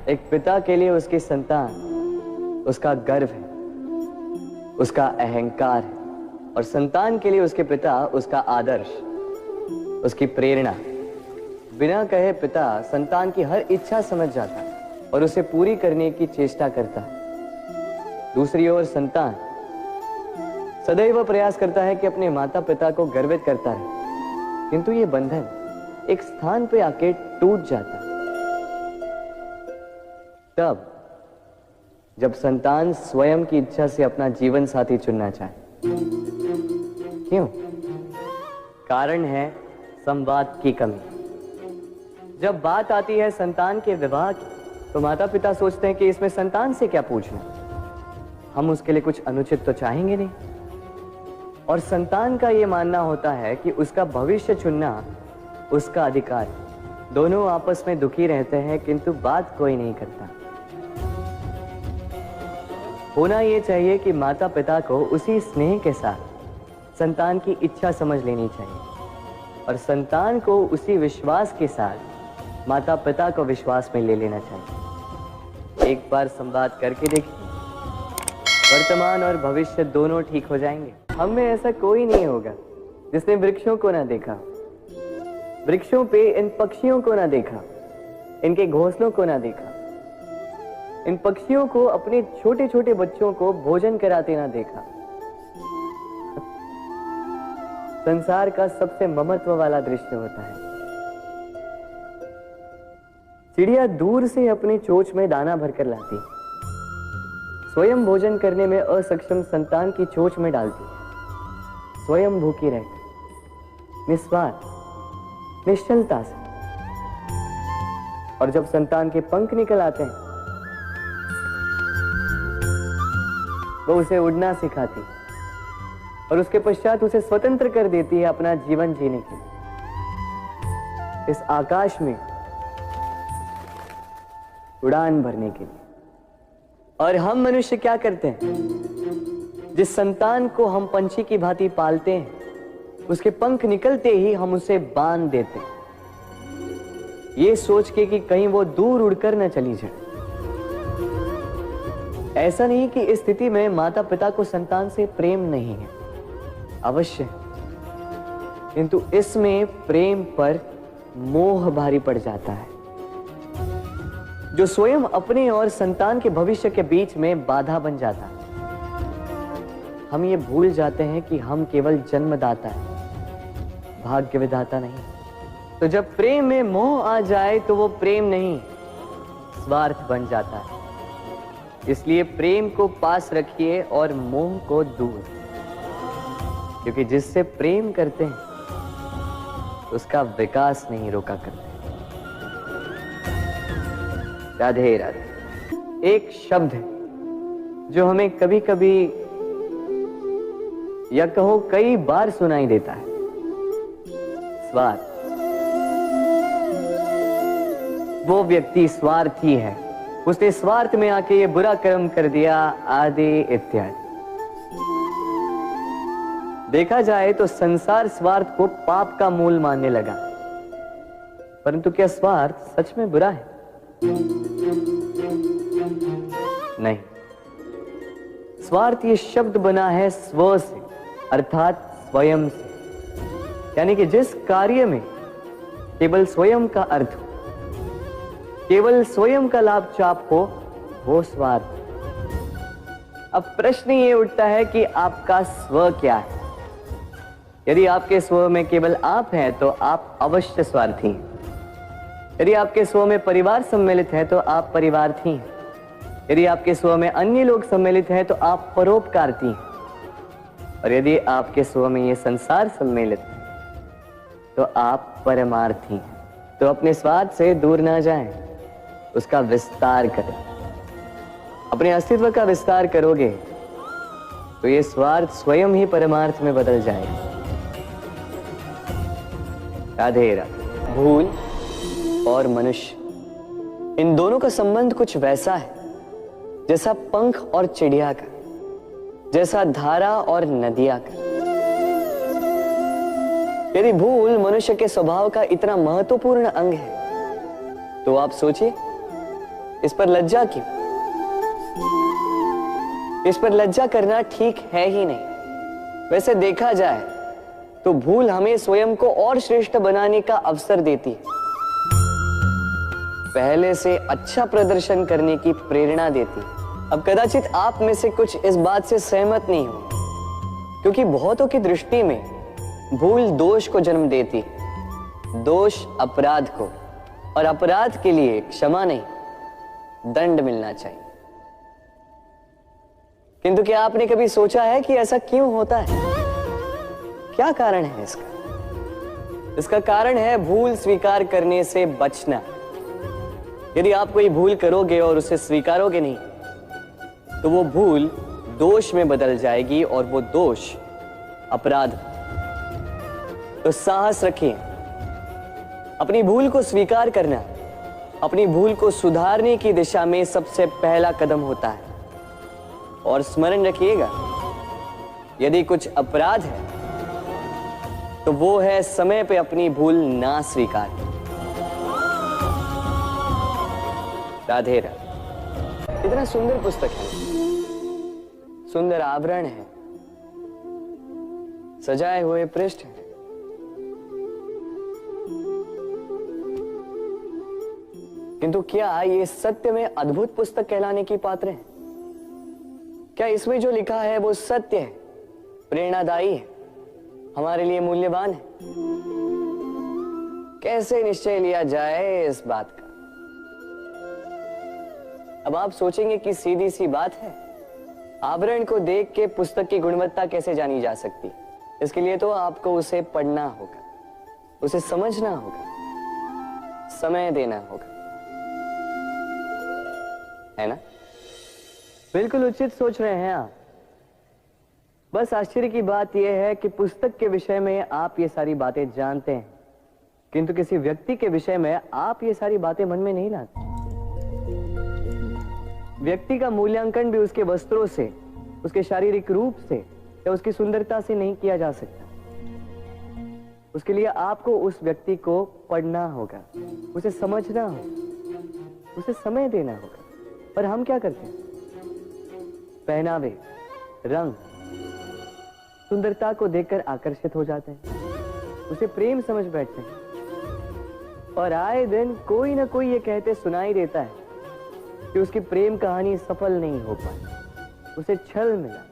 एक पिता के लिए उसकी संतान उसका गर्व है, उसका अहंकार है, और संतान के लिए उसके पिता उसका आदर्श, उसकी प्रेरणा। बिना कहे पिता संतान की हर इच्छा समझ जाता है और उसे पूरी करने की चेष्टा करता है। दूसरी ओर संतान सदैव प्रयास करता है कि अपने माता पिता को गर्वित करता रहे, किंतु ये बंधन एक स्थान पे आके टूट जाता है। तब जब संतान स्वयं की इच्छा से अपना जीवन साथी चुनना चाहे। क्यों? कारण है संवाद की कमी। जब बात आती है संतान के विवाह की, तो माता पिता सोचते हैं कि इसमें संतान से क्या पूछना, हम उसके लिए कुछ अनुचित तो चाहेंगे नहीं। और संतान का यह मानना होता है कि उसका भविष्य चुनना उसका अधिकार है। दोनों आपस में दुखी रहते हैं, किंतु बात कोई नहीं करता। होना यह चाहिए कि माता पिता को उसी स्नेह के साथ संतान की इच्छा समझ लेनी चाहिए और संतान को उसी विश्वास के साथ माता पिता को विश्वास में ले लेना चाहिए। एक बार संवाद करके देखिए, वर्तमान और भविष्य दोनों ठीक हो जाएंगे। हम में ऐसा कोई नहीं होगा जिसने वृक्षों को ना देखा, वृक्षों पे इन पक्षियों को ना देखा, इनके घोंसलों को ना देखा, इन पक्षियों को अपने छोटे छोटे बच्चों को भोजन कराते ना देखा। संसार का सबसे ममत्व वाला दृश्य होता है। चिड़िया दूर से अपनी चोंच में दाना भरकर लाती, स्वयं भोजन करने में असक्षम संतान की चोंच में डालती, स्वयं भूखी रहकर निस्वार्थ निश्चलता से। और जब संतान के पंख निकल आते हैं, वो उसे उड़ना सिखाती और उसके पश्चात उसे स्वतंत्र कर देती है अपना जीवन जीने के लिए, इस आकाश में उड़ान भरने के लिए। और हम मनुष्य क्या करते हैं? जिस संतान को हम पंछी की भांति पालते हैं, उसके पंख निकलते ही हम उसे बांध देते हैं, ये सोच के कि कहीं वो दूर उड़कर न चली जाए। ऐसा नहीं कि इस स्थिति में माता पिता को संतान से प्रेम नहीं है, अवश्य, किंतु इसमें प्रेम पर मोह भारी पड़ जाता है, जो स्वयं अपने और संतान के भविष्य के बीच में बाधा बन जाता है। हम ये भूल जाते हैं कि हम केवल जन्मदाता हैं, भाग्य विधाता नहीं। तो जब प्रेम में मोह आ जाए तो वो प्रेम नहीं, स्वार्थ बन जाता है। इसलिए प्रेम को पास रखिए और मोह को दूर, क्योंकि जिससे प्रेम करते हैं उसका विकास नहीं रोका करते। राधे राधे एक शब्द है जो हमें कभी कभी या कहो कई बार सुनाई देता है, स्वार्थ। वो व्यक्ति स्वार्थी है, उसने स्वार्थ में आके ये बुरा कर्म कर दिया, आदि इत्यादि। देखा जाए तो संसार स्वार्थ को पाप का मूल मानने लगा, परंतु क्या स्वार्थ सच में बुरा है? नहीं। स्वार्थ ये शब्द बना है स्व से, अर्थात स्वयं से, यानी कि जिस कार्य में केवल स्वयं का अर्थ हो, केवल स्वयं का लाभ चाप हो, वो स्वार्थ। अब प्रश्न ये उठता है कि आपका स्व क्या है? यदि आपके स्व में केवल आप हैं तो आप अवश्य स्वार्थी हैं। यदि आपके स्व में परिवार सम्मिलित है तो आप परिवार्थी हैं। यदि आपके स्व में अन्य लोग सम्मिलित हैं तो आप परोपकारती हैं। और यदि आपके स्व में ये संसार सम्मिलित है तो आप परमार्थी हैं। तो अपने स्वार्थ से दूर ना जाएं, उसका विस्तार करें। अपने अस्तित्व का विस्तार करोगे तो ये स्वार्थ स्वयं ही परमार्थ में बदल जाएगा। राधे राधे। भूल और मनुष्य, इन दोनों का संबंध कुछ वैसा है जैसा पंख और चिड़िया का, जैसा धारा और नदिया का। यदि भूल मनुष्य के स्वभाव का इतना महत्वपूर्ण अंग है तो आप सोचिए, इस पर लज्जा क्यों? इस पर लज्जा करना ठीक है ही नहीं। वैसे देखा जाए तो भूल हमें स्वयं को और श्रेष्ठ बनाने का अवसर देती है, पहले से अच्छा प्रदर्शन करने की प्रेरणा देती है। अब कदाचित आप में से कुछ इस बात से सहमत नहीं हो, क्योंकि बहुतों की दृष्टि में भूल दोष को जन्म देती है, दोष अपराध को, और अपराध के लिए क्षमा नहीं, दंड मिलना चाहिए। किंतु क्या आपने कभी सोचा है कि ऐसा क्यों होता है? क्या कारण है इसका? इसका कारण है भूल स्वीकार करने से बचना। यदि आप कोई भूल करोगे और उसे स्वीकारोगे नहीं, तो वो भूल दोष में बदल जाएगी और वो दोष अपराध। तो साहस रखिए, अपनी भूल को स्वीकार करना अपनी भूल को सुधारने की दिशा में सबसे पहला कदम होता है। और स्मरण रखिएगा, यदि कुछ अपराध है तो वो है समय पे अपनी भूल ना स्वीकार। राधे राधे। इतना सुंदर पुस्तक है, सुंदर आवरण है, सजाए हुए पृष्ठ है। किंतु क्या ये सत्य में अद्भुत पुस्तक कहलाने की पात्र है? क्या इसमें जो लिखा है वो सत्य है, प्रेरणादायी है, हमारे लिए मूल्यवान है? कैसे निश्चय लिया जाए इस बात का? अब आप सोचेंगे कि सीधी सी बात है, आवरण को देख के पुस्तक की गुणवत्ता कैसे जानी जा सकती? इसके लिए तो आपको उसे पढ़ना होगा, उसे समझना होगा, समय देना होगा, है ना? बिल्कुल उचित सोच रहे हैं आप। बस आश्चर्य की बात यह है कि पुस्तक के विषय में आप ये सारी बातें जानते हैं, किंतु किसी व्यक्ति के विषय में आप ये सारी बातें मन में नहीं लाते। व्यक्ति का मूल्यांकन भी उसके वस्त्रों से, उसके शारीरिक रूप से या उसकी सुंदरता से नहीं किया जा सकता। उसके लिए आपको उस व्यक्ति को पढ़ना होगा, उसे समझना होगा, उसे समय देना होगा। पर हम क्या करते हैं? पहनावे, रंग, सुंदरता को देखकर आकर्षित हो जाते हैं, उसे प्रेम समझ बैठते हैं, और आए दिन कोई ना कोई ये कहते सुनाई देता है कि उसकी प्रेम कहानी सफल नहीं हो पाई, उसे छल मिला।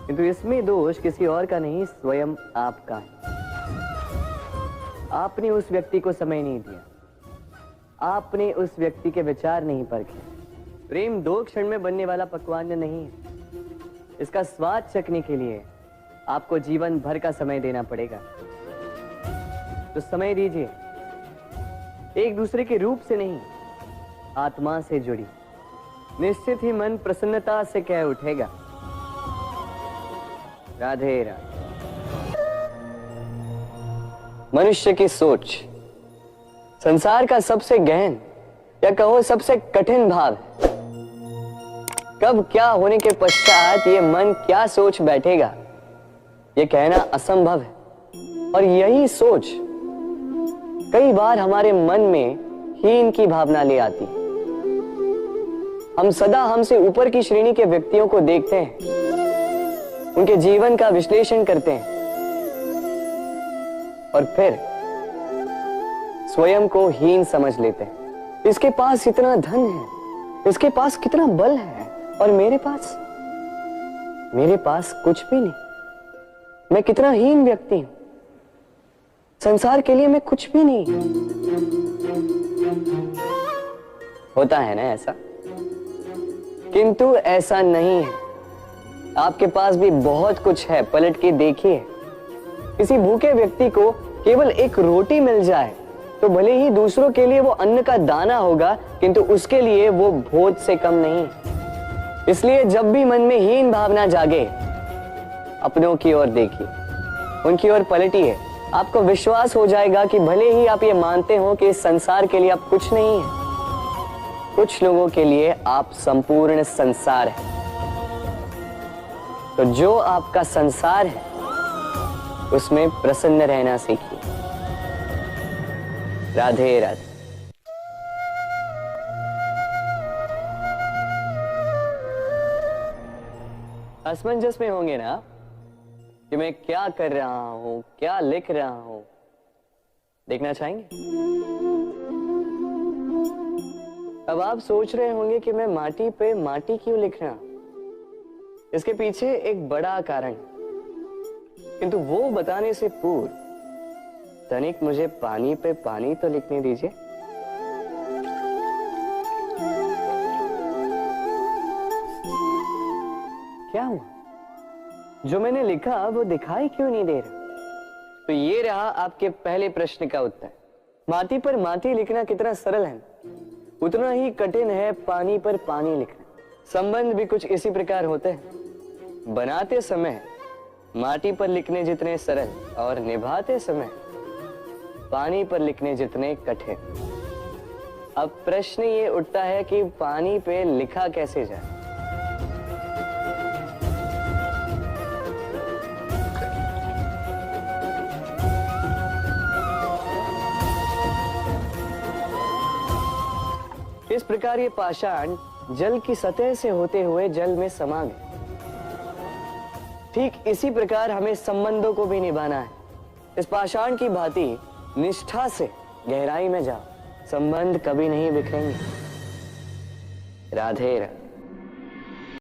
किंतु इसमें दोष किसी और का नहीं, स्वयं आपका है। आपने उस व्यक्ति को समय नहीं दिया, आपने उस व्यक्ति के विचार नहीं परखे। प्रेम 2 क्षण में बनने वाला पकवान नहीं है, इसका स्वाद चखने के लिए आपको जीवन भर का समय देना पड़ेगा। तो समय दीजिए, एक दूसरे के रूप से नहीं, आत्मा से जुड़ी, निश्चित ही मन प्रसन्नता से कह उठेगा, राधे राधे। मनुष्य की सोच संसार का सबसे गहन या कहो सबसे कठिन भाव है। कब क्या होने के पश्चात ये मन क्या सोच बैठेगा, ये कहना असंभव है। और यही सोच कई बार हमारे मन में हीन की भावना ले आती है। हम सदा हमसे ऊपर की श्रेणी के व्यक्तियों को देखते हैं, उनके जीवन का विश्लेषण करते हैं, और फिर स्वयं को हीन समझ लेते हैं। इसके पास इतना धन है, इसके पास कितना बल है, और मेरे पास कुछ भी नहीं। मैं कितना हीन व्यक्ति हूं, संसार के लिए मैं कुछ भी नहीं। होता है ना ऐसा? किंतु ऐसा नहीं है, आपके पास भी बहुत कुछ है। पलट के देखिए, किसी भूखे व्यक्ति को केवल एक रोटी मिल जाए तो भले ही दूसरों के लिए वो अन्न का दाना होगा, किंतु उसके लिए वो भोज से कम नहीं। इसलिए जब भी मन में हीन भावना जागे, अपनों की ओर देखिए, उनकी ओर पलटिए। आपको विश्वास हो जाएगा कि भले ही आप ये मानते हो कि इस संसार के लिए आप कुछ नहीं है, कुछ लोगों के लिए आप संपूर्ण संसार है। तो जो आपका संसार है उसमें प्रसन्न रहना सीखिए। राधे राधे। असमंजस में होंगे ना कि मैं क्या कर रहा हूं, क्या लिख रहा हूं। देखना चाहेंगे? अब आप सोच रहे होंगे कि मैं माटी पे माटी क्यों लिख रहा हूं। इसके पीछे एक बड़ा कारण है, किंतु वो बताने से पूर्व तनिक मुझे पानी पे पानी तो लिखने दीजिए। क्या हुआ? जो मैंने लिखा वो दिखाई क्यों नहीं दे रहा? तो ये रहा आपके पहले प्रश्न का उत्तर। माटी पर माटी लिखना कितना सरल है, उतना ही कठिन है पानी पर पानी लिखना। संबंध भी कुछ इसी प्रकार होते हैं। बनाते समय माटी पर लिखने जितने सरल और निभाते समय पानी पर लिखने जितने कठिन। अब प्रश्न ये उठता है कि पानी पे लिखा कैसे जाए। इस प्रकार ये पाषाण जल की सतह से होते हुए जल में समा गए। ठीक इसी प्रकार हमें संबंधों को भी निभाना है। इस पाषाण की भांति निष्ठा से गहराई में जाओ, संबंध कभी नहीं बिखरेंगे। राधे राधे।